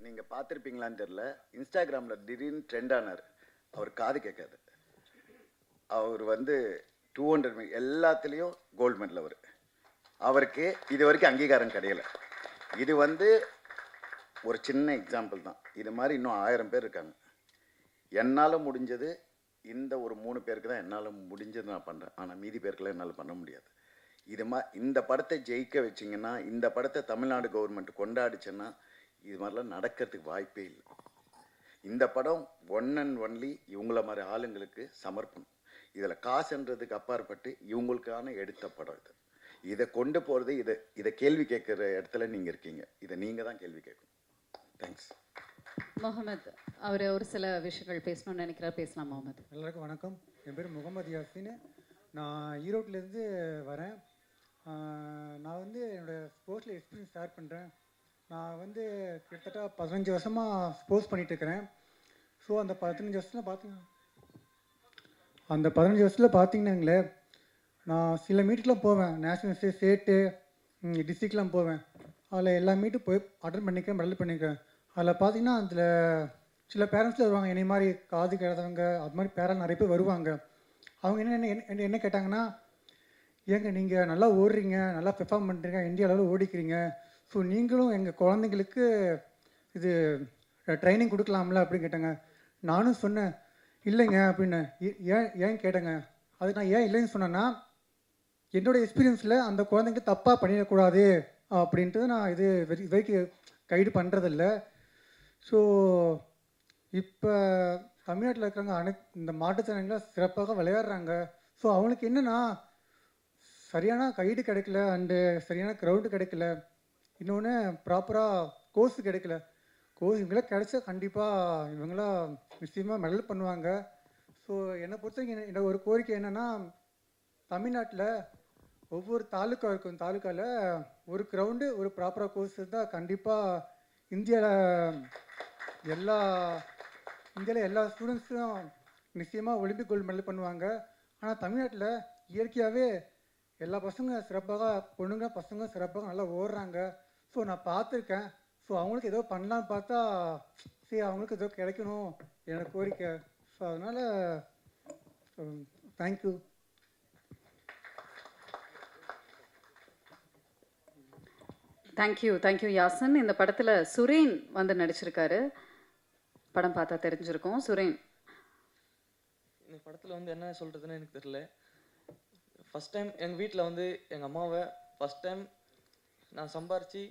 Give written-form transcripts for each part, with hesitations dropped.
நீங்கள் பார்த்துருப்பீங்களான்னு தெரில, இன்ஸ்டாகிராமில் திடீர்னு ட்ரெண்ட் ஆனார். அவர் காது கேட்காது. அவர் வந்து 200 எல்லாத்துலேயும் கோல்டு மெடல். அவருக்கு இது வரைக்கும் அங்கீகாரம் கிடையல. இது வந்து ஒரு சின்ன எக்ஸாம்பிள் தான். இது மாதிரி இன்னும் 1000 பேர் இருக்காங்க. என்னால் முடிஞ்சது இந்த ஒரு 3 பேருக்கு தான் என்னால் முடிஞ்சது நான் பண்ணுறேன். ஆனால் மீதி பேருக்கெல்லாம் என்னால் பண்ண முடியாது. இந்த படத்தை ஜெயிக்க வச்சிங்கன்னா, இந்த படத்தை தமிழ்நாடு கவர்மெண்ட் கொண்டாடிச்சுன்னா இது மாதிரிலாம் நடக்கிறதுக்கு வாய்ப்பே இல்லை. இந்த படம் ஒன் அண்ட் ஒன்லி இவங்கள மாதிரி ஆளுங்களுக்கு சமர்ப்பணம். இதில் காசுன்றதுக்கு அப்பாற்பட்டு இவங்களுக்கான எடுத்த படம் இது. இதை கொண்டு போகிறது, இதை கேள்வி கேட்குற இடத்துல நீங்கள் இருக்கீங்க. இதை நீங்கள் தான் கேள்வி கேட்கணும். தேங்க்ஸ். முகமது அவர் ஒரு சில விஷயங்கள் பேசணும்னு நினைக்கிறார். பேசலாம் முகமது. எல்லாருக்கும் வணக்கம். என் பேர் முகமது யாசின். நான் ஈரோட்டிலேருந்து வரேன். நான் வந்து என்னோடய ஸ்போர்ட்ஸில் எக்ஸ்பீரியன்ஸ் ஷேர் பண்ணுறேன். நான் வந்து கிட்டத்தட்ட 15 வருஷமாக ஸ்போர்ட்ஸ் பண்ணிகிட்ருக்கிறேன். ஸோ அந்த 15 வருஷத்தில் பார்த்தீங்கன்னாங்களே, நான் சில மீட்டுக்கெலாம் போவேன். நேஷ்னல் ஸ்டேட்டு டிஸ்ட்ரிக்ட்லாம் போவேன். அதில் எல்லா மீட்டும் போய் அட்டன் பண்ணிக்கிறேன், மெடல் பண்ணிக்கிறேன். அதில் பார்த்தீங்கன்னா அதில் சில பேரண்ட்ஸில் வருவாங்க, என்னை மாதிரி காது கேட்காதவங்க, அது மாதிரி பேரண்ட் நிறைய பேர் வருவாங்க. அவங்க என்ன கேட்டாங்கன்னா, ஏங்க நீங்கள் நல்லா ஓடுறீங்க, நல்லா பெர்ஃபார்ம் பண்ணுறீங்க, இந்தியா அளவில் ஓடிக்கிறீங்க, ஸோ நீங்களும் எங்கள் குழந்தைங்களுக்கு இது ட்ரைனிங் கொடுக்கலாம்ல அப்படின்னு கேட்டாங்க. நானும் சொன்னேன் இல்லைங்க அப்படின்னு. ஏன் கேட்டேங்க. அது நான் ஏன் இல்லைன்னு சொன்னேன்னா, என்னோடய எக்ஸ்பீரியன்ஸில் அந்த குழந்தைங்க தப்பாக பண்ணிடக்கூடாது அப்படின்ட்டு நான் இது வரைக்கும் கைடு பண்ணுறதில்ல. ஸோ இப்போ தமிழ்நாட்டில் இருக்கிறவங்க இந்த மாற்றுத்திறனாளிகளாம் சிறப்பாக விளையாடுறாங்க. ஸோ அவங்களுக்கு என்னென்னா, சரியான கைடு கிடைக்கல, அண்டு சரியான க்ரௌண்டு கிடைக்கல, இன்னொன்று ப்ராப்பராக கோர்ஸு கிடைக்கல. கோர்ஸ் இவங்களாம் கிடைச்சா கண்டிப்பாக இவங்களாம் நிச்சயமாக மெடல் பண்ணுவாங்க. ஸோ என்னை பொறுத்த வரைக்கும் என்னோட ஒரு கோரிக்கை என்னென்னா, தமிழ்நாட்டில் ஒவ்வொரு தாலுக்கா இருக்கும், தாலுக்காவில் ஒரு க்ரௌண்டு ஒரு ப்ராப்பராக கோர்ஸ் இருந்தால் கண்டிப்பாக இந்தியாவில் எல்லா ஸ்டூடெண்ட்ஸும் நிச்சயமாக ஒலிம்பிக் கோல்டு மெடல் பண்ணுவாங்க. ஆனால் தமிழ்நாட்டில் இயற்கையாகவே எல்லா பசங்களும் சிறப்பாக, பொண்ணுங்க பசங்க சிறப்பாக நல்லா ஓடுறாங்க. ஸோ நான் பார்த்துருக்கேன். ஸோ அவங்களுக்கு ஏதோ பண்ணலான்னு பார்த்தா சரி அவங்களுக்கு ஏதோ கிடைக்கணும் என்னோட கோரிக்கை. ஸோ அதனால் தேங்க்யூ. Thank you Yat-sen. இந்த படத்தில் சுரேன் வந்து நடிச்சிருக்காரு. படம் பார்த்தா தெரிஞ்சிருக்கும். சுரேன், இந்த படத்தில் வந்து என்ன சொல்கிறதுன்னு எனக்கு தெரியல. ஃபஸ்ட் டைம் எங்கள் வீட்டில் வந்து எங்கள் அம்மாவை ஃபஸ்ட் டைம் நான் சம்பாரித்து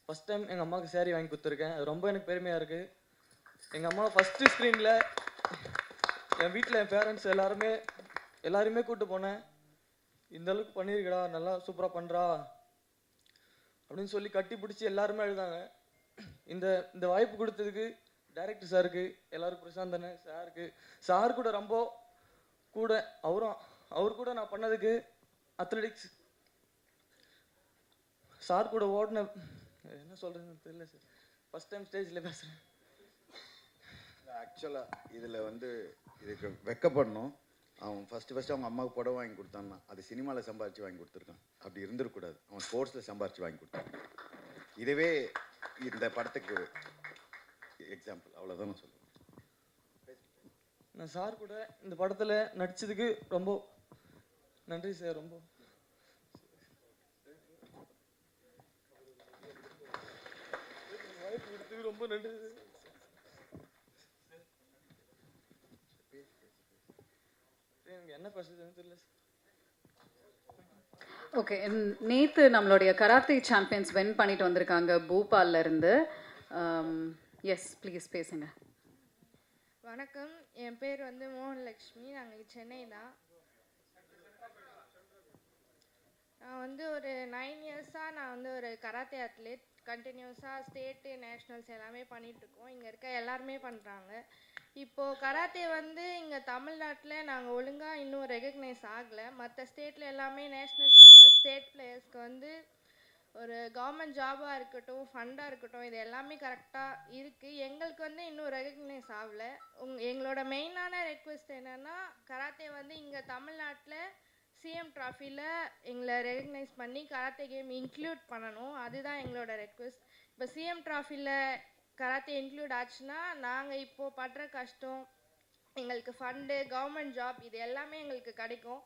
ஃபஸ்ட் டைம் எங்கள் அம்மாவுக்கு சேரீ வாங்கி கொடுத்துருக்கேன். அது ரொம்ப எனக்கு பெருமையாக இருக்குது. எங்கள் அம்மா ஃபஸ்ட்டு ஸ்க்ரீனில் என் வீட்டில் என் பேரண்ட்ஸ் எல்லாருமே கூப்பிட்டு போனேன். இந்தளவுக்கு பண்ணியிருக்கடா, நல்லா சூப்பராக பண்ணுறா அப்படின்னு சொல்லி கட்டி பிடிச்சி எல்லாருமே எழுதாங்க. இந்த வாய்ப்பு கொடுத்ததுக்கு டைரக்டர் சாருக்கு, எல்லாருக்கும் பிரசாந்த் அண்ணன் சாருக்கு, சார் கூட ரொம்ப கூட அவர் கூட நான் பண்ணதுக்கு அத்லெட்டிக்ஸ் சார் கூட ஓடின என்ன சொல்கிறதுன்னு தெரியல சார். ஃபஸ்ட் டைம் ஸ்டேஜில் பேசுகிறேன். ஆக்சுவலாக இதில் வந்து இதுக்கு வெக்கப்படணும். அவன் ஃபஸ்ட்டு அவங்க அம்மாவுக்கு புடவை வாங்கி கொடுத்தான்னா அது சினிமாவில் சம்பாரித்து வாங்கி கொடுத்துருக்கான். அப்படி இருந்துருக்கூடாது. அவன் ஸ்போர்ட்ஸில் சம்பாரித்து வாங்கி கொடுத்தான். இதுவே இந்த படத்துக்கு எக்ஸாம்பிள். அவ்வளோதான் நான் சொல்லுவேன். நான் சார் கூட இந்த படத்தில் நடித்ததுக்கு ரொம்ப நன்றி சார். ரொம்ப வாய்ப்பு கொடுத்ததுக்கு ரொம்ப நன்றி சார். எனக்கு என்ன பேசுறதுன்னு தெரியல சார். ஓகே, நேற்று நம்மளுடைய கராத்தே சாம்பியன்ஸ் வின் பண்ணிட்டு வந்திருக்காங்க பூபால்ல இருந்து. எஸ் ப்ளீஸ் பேசுங்க. வணக்கம், என் பேர் வந்து மோகன்லக்ஷ்மி. நாங்கள் சென்னை தான். நான் வந்து ஒரு 9 இயர்ஸாக நான் வந்து ஒரு கராத்தே அத்லெட். கண்டினியூஸாக ஸ்டேட்டு நேஷ்னல்ஸ் எல்லாமே பண்ணிகிட்ருக்கோம். இங்கே இருக்க எல்லாருமே பண்ணுறாங்க. இப்போது கராத்தே வந்து இங்கே தமிழ்நாட்டில் நாங்கள் ஒழுங்காக இன்னும் ரெகக்னைஸ் ஆகலை. மற்ற ஸ்டேட்டில் எல்லாமே நேஷ்னல் பிளேயர்ஸ், ஸ்டேட் பிளேயர்ஸ்க்கு வந்து ஒரு கவர்மெண்ட் ஜாபாக இருக்கட்டும், ஃபண்டாக இருக்கட்டும், இது எல்லாமே கரெக்டாக இருக்குது. எங்களுக்கு வந்து இன்னும் ரெகக்னைஸ் ஆகலை. எங்களோட மெயினான ரெக்வெஸ்ட் என்னென்னா, கராத்தே வந்து இங்கே தமிழ்நாட்டில் சிஎம் ட்ராஃபியில் எங்களை ரெகக்னைஸ் பண்ணி கராத்தே கேம் இன்க்ளூட் பண்ணணும். அதுதான் எங்களோட ரெக்வெஸ்ட். இப்போ சிஎம் ட்ராஃபியில் கராத்தே இன்க்ளூட் ஆச்சுன்னா நாங்கள் இப்போது படுற கஷ்டம், எங்களுக்கு ஃபண்டு, கவர்மெண்ட் ஜாப் இது எல்லாமே எங்களுக்கு கிடைக்கும்.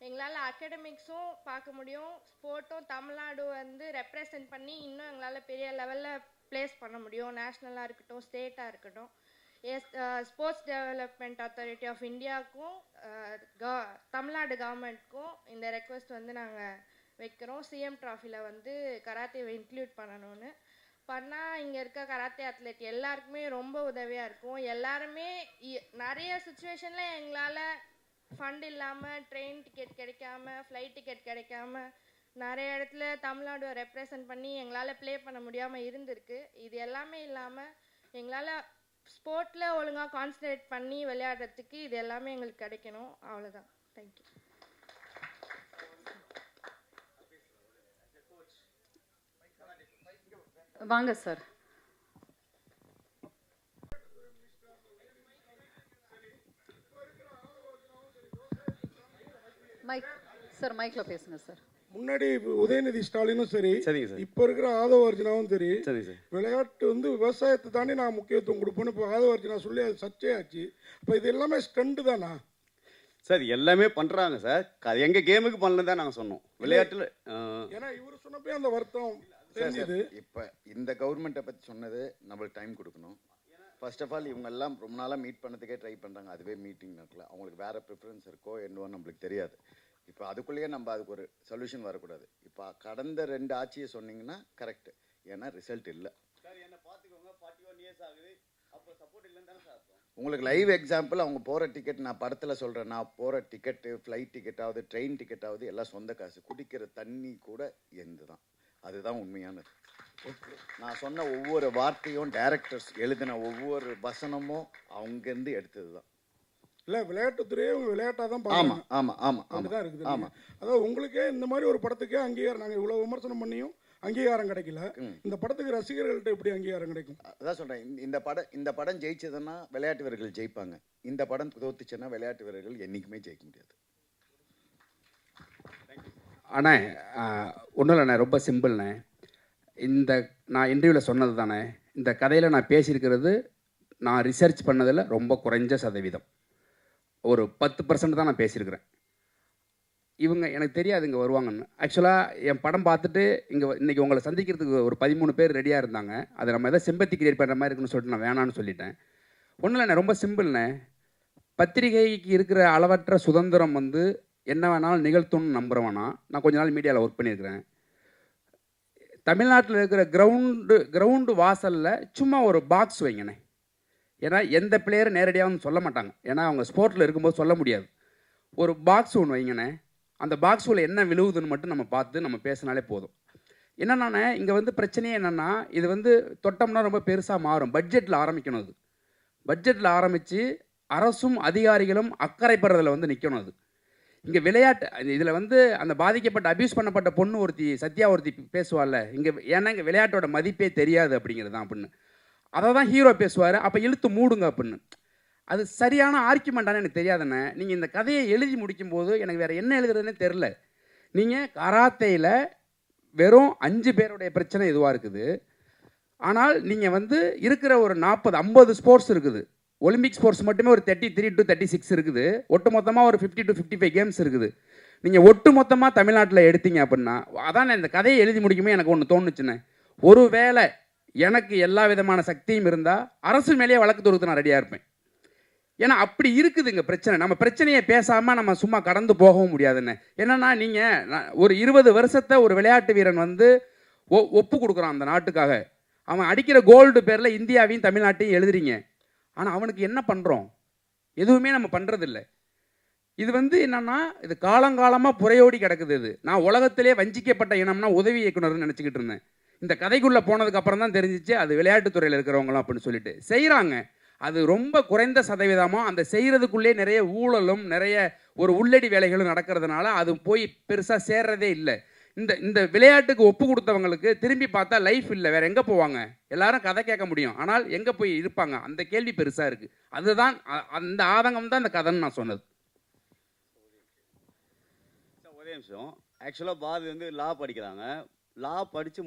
எங்களால் அகாடமிக்ஸும் பார்க்க முடியும், ஸ்போர்ட்டும் தமிழ்நாடு வந்து ரெப்ரசன்ட் பண்ணி இன்னும் எங்களால் பெரிய லெவலில் ப்ளேஸ் பண்ண முடியும். நேஷ்னலாக இருக்கட்டும், ஸ்டேட்டாக இருக்கட்டும். ஸ்போர்ட்ஸ் டெவலப்மெண்ட் அத்தாரிட்டி ஆஃப் இந்தியாவுக்கும் தமிழ்நாடு கவர்மெண்ட்க்கும் இந்த ரெக்வெஸ்ட் வந்து நாங்கள் வைக்கிறோம். சிஎம் ட்ராஃபியில் வந்து கராத்தேவை இன்க்ளூட் பண்ணணும்னு பண்ணால் இங்கே இருக்க கராத்தே அத்லெட் எல்லாருக்குமே ரொம்ப உதவியாக இருக்கும். எல்லாருமே நிறைய சுச்சுவேஷனில் எங்களால் ஃபண்ட் இல்லாமல், ட்ரெயின் டிக்கெட் கிடைக்காம, ஃப்ளைட் டிக்கெட் கிடைக்காம நிறைய இடத்துல தமிழ்நாடு ரெப்ரசன்ட் பண்ணி எங்களால் ப்ளே பண்ண முடியாமல் இருந்திருக்கு. இது எல்லாமே இல்லாமல் எங்களால் ஸ்போர்ட்டில் ஒழுங்காக கான்சன்ட்ரேட் பண்ணி விளையாடுறதுக்கு இது எல்லாமே எங்களுக்கு கிடைக்கணும். அவ்வளோதான். தேங்க்யூ. வாங்க சார். மைக் சார், மைக்ல பேசுங்க சார். முன்னாடி உதயநிதி ஸ்டாலினும் சரி, சரிங்க சார், இப்போ இருக்கிற ஆதவ அர்ஜுனாவும் சரி, சரிங்க சார், விளையாட்டு வந்து விவசாயத்தை தாண்டி நான் முக்கியத்துவம் கொடுப்பேன்னு இப்போ ஆதவ அர்ஜுனா சொல்லி அது சர்ச்சையாச்சு. இப்போ இது எல்லாமே ஸ்டண்ட் தானா சார்? எல்லாமே பண்ணுறாங்க சார். அது எங்கள் கேமுக்கு பண்ணல தான் நாங்கள் சொன்னோம். விளையாட்டில் ஏன்னா இவர் சொன்னப்பே அந்த வருத்தம் தெரிஞ்சது. இப்போ இந்த கவர்மெண்ட்டை பற்றி சொன்னது நம்மளுக்கு டைம் கொடுக்கணும். ஃபர்ஸ்ட் ஆஃப் ஆல் இவங்க எல்லாம் ரொம்ப நாளாக மீட் பண்ணதுக்கே ட்ரை பண்ணுறாங்க, அதுவே மீட்டிங் நடக்கல. அவங்களுக்கு வேறு ப்ரிஃபரன்ஸ் இருக்கோ என்னவோ நம்மளுக்கு தெரியாது. இப்போ அதுக்குள்ளேயே நம்ம அதுக்கு ஒரு சொல்யூஷன் வரக்கூடாது. இப்போ கடந்த 2 ஆட்சியை சொன்னீங்கன்னா கரெக்டு, ஏன்னா ரிசல்ட் இல்லை. உங்களுக்கு லைவ் எக்ஸாம்பிள் அவங்க போகிற டிக்கெட், நான் படத்தில் சொல்கிறேன், நான் போகிற டிக்கெட்டு, ஃப்ளைட் டிக்கெட்டாவது, ட்ரெயின் டிக்கெட்டாவது எல்லாம் சொந்த காசு. குடிக்கிற தண்ணி கூட எந்த தான். அதுதான் உண்மையானது. நான் சொன்ன ஒவ்வொரு வார்த்தையும் டைரக்டர்ஸ் எழுதின ஒவ்வொரு வசனமும் அவங்கேருந்து எடுத்தது தான். இல்லை, விளையாட்டுத்துறையே அவங்க விளையாட்டாக தான் ஆமாம் பார்க்கணும். ஆமாம் ஆமாம் அப்படிதான் இருக்குது. ஆமாம். அதாவது உங்களுக்கே இந்த மாதிரி ஒரு படத்துக்கே அங்கீகாரம், நாங்கள் இவ்வளோ விமர்சனம் பண்ணியும் அங்கீகாரம் கிடைக்கல. இந்த படத்துக்கு ரசிகர்கள்ட்ட எப்படி அங்கீகாரம் கிடைக்கும்? அதான் சொல்கிறேன், இந்த படம் ஜெயிச்சதுன்னா விளையாட்டு வீரர்கள் ஜெயிப்பாங்க. இந்த படம் தோத்துச்சுன்னா விளையாட்டு வீரர்கள் என்றைக்குமே ஜெயிக்க முடியாது. அண்ணே, ஒன்றும் இல்லைண்ணே, ரொம்ப சிம்பிள்ண்ணே. நான் இன்டர்வியூவில் சொன்னது தானே, இந்த கதையில் நான் பேசியிருக்கிறது நான் ரிசர்ச் பண்ணதில் ரொம்ப குறைஞ்ச சதவீதம், ஒரு 10% தான் நான் பேசியிருக்கிறேன். இவங்க எனக்கு தெரியாது இங்கே வருவாங்கன்னு. ஆக்சுவலாக என் படம் பார்த்துட்டு இன்றைக்கி உங்களை சந்திக்கிறதுக்கு ஒரு 13 பேர் ரெடியாக இருந்தாங்க. அதை நம்ம எதாவது சிம்பத்தி கிரியேட் பண்ணுற மாதிரி இருக்குன்னு சொல்லிட்டு நான் வேணான்னு சொல்லிட்டேன். ஒன்றும் இல்லைண்ணே, ரொம்ப சிம்பிள்ண்ணே. பத்திரிகைக்கு இருக்கிற அளவற்ற சுதந்திரம் வந்து என்ன வேணாலும் நிகழ்த்தும்னு நம்புகிறவனா. நான் கொஞ்ச நாள் மீடியாவில் ஒர்க் பண்ணியிருக்கிறேன். தமிழ்நாட்டில் இருக்கிற கிரவுண்டு வாசலில் சும்மா ஒரு பாக்ஸ் வைங்கண்ணே. ஏன்னா எந்த பிளேயரும் நேரடியாக வந்து சொல்ல மாட்டாங்க, ஏன்னா அவங்க ஸ்போர்ட்டில் இருக்கும்போது சொல்ல முடியாது. ஒரு பாக்ஸ் ஒன்று வைங்கண்ணே. அந்த பாக்ஸுக்குள்ளே என்ன விழுவுதுன்னு மட்டும் நம்ம பார்த்து நம்ம பேசினாலே போதும். என்னென்னா இங்கே வந்து பிரச்சனையே என்னென்னா, இது வந்து தொட்டோம்னா ரொம்ப பெருசாக மாறும். பட்ஜெட்டில் ஆரம்பிக்கணும். அது பட்ஜெட்டில் ஆரம்பித்து அரசும் அதிகாரிகளும் அக்கறைப்படுறதில் வந்து நிற்கணும். அது இங்கே விளையாட்டு இதில் வந்து அந்த பாதிக்கப்பட்ட அபியூஸ் பண்ணப்பட்ட பொண்ணு ஒருத்தி, சத்யா ஒருத்தி பேசுவாள்ல இங்கே, ஏன்னா இங்கே விளையாட்டோட மதிப்பே தெரியாது அப்படிங்கிறது தான் அப்படின்னு. அதை தான் ஹீரோ பேசுவார். அப்போ இழுத்து மூடுங்க அப்படின்னு. அது சரியான ஆர்கியூமெண்ட்டானு எனக்கு தெரியாதுண்ணே. நீங்கள் இந்த கதையை எழுதி முடிக்கும்போது எனக்கு வேறு என்ன எழுதுறதுன்னே தெரில. நீங்கள் கராத்தேயில் வெறும் 5 பேருடைய பிரச்சனை இதுவாக இருக்குது. ஆனால் நீங்கள் வந்து இருக்கிற ஒரு 40-50 ஸ்போர்ட்ஸ் இருக்குது. ஒலிம்பிக் ஸ்போர்ட்ஸ் மட்டுமே ஒரு 33 to 36 இருக்குது. ஒட்டு மொத்தமாக ஒரு 50 to 55 கேம்ஸ் இருக்குது. நீங்கள் ஒட்டு மொத்தமாக தமிழ்நாட்டில் எடுத்தீங்க அப்படின்னா, அதான் இந்த கதையை எழுதி முடிக்குமே எனக்கு ஒன்று தோணுச்சுண்ணே. ஒரு வேளை எனக்கு எல்லா விதமான சக்தியும் இருந்தால் அரசு மேலேயே வழக்கு தொடுத்து நான் ரெடியாக இருப்பேன். ஏன்னா அப்படி இருக்குதுங்க பிரச்சனை. நம்ம பிரச்சனையை பேசாமல் நம்ம சும்மா கடந்து போகவும் முடியாதுண்ணே. என்னென்னா நீங்கள் ஒரு 20 வருஷத்தை ஒரு விளையாட்டு வீரன் வந்து ஒப்பு கொடுக்குறான் அந்த நாட்டுக்காக. அவன் அடிக்கிற கோல்டு பேரில் இந்தியாவையும் தமிழ்நாட்டையும் எழுதுறீங்க. ஆனால் அவனுக்கு என்ன பண்ணுறோம்? எதுவுமே நம்ம பண்ணுறதில்ல. இது வந்து என்னென்னா, இது காலங்காலமாக புறையோடி கிடக்குது. இது நான் உலகத்திலே வஞ்சிக்கப்பட்ட இனம்னா உதவி இயக்குனர்னு நினச்சிக்கிட்டு இருந்தேன். இந்த கதைக்குள்ளே போனதுக்கு அப்புறம் தான் தெரிஞ்சிச்சு அது விளையாட்டுத்துறையில் இருக்கிறவங்களாம் அப்படின்னு சொல்லிட்டு செய்கிறாங்க. அது ரொம்ப குறைந்த சதவீதமாக அந்த செய்கிறதுக்குள்ளே நிறைய ஊழலும் நிறைய ஒரு உள்ளடி வேலைகளும் நடக்கிறதுனால அது போய் பெருசாக சேர்றதே இல்லை. இந்த விளையாட்டுக்கு ஒப்பு கொடுத்தவங்களுக்கு திரும்பி பார்த்தா லைஃப் இல்லை, வேறு எங்கே போவாங்க? எல்லாரும் கதை கேட்க முடியும், ஆனால் எங்கே போய் இருப்பாங்க? அந்த கேள்வி பெருசாக இருக்குது. அதுதான் அந்த ஆதங்கம் தான் இந்த கதைன்னு நான் சொன்னது. ஒரே நிமிஷம். ஆக்சுவலாக பாரதி வந்து லா படிக்கிறாங்க. லா படித்து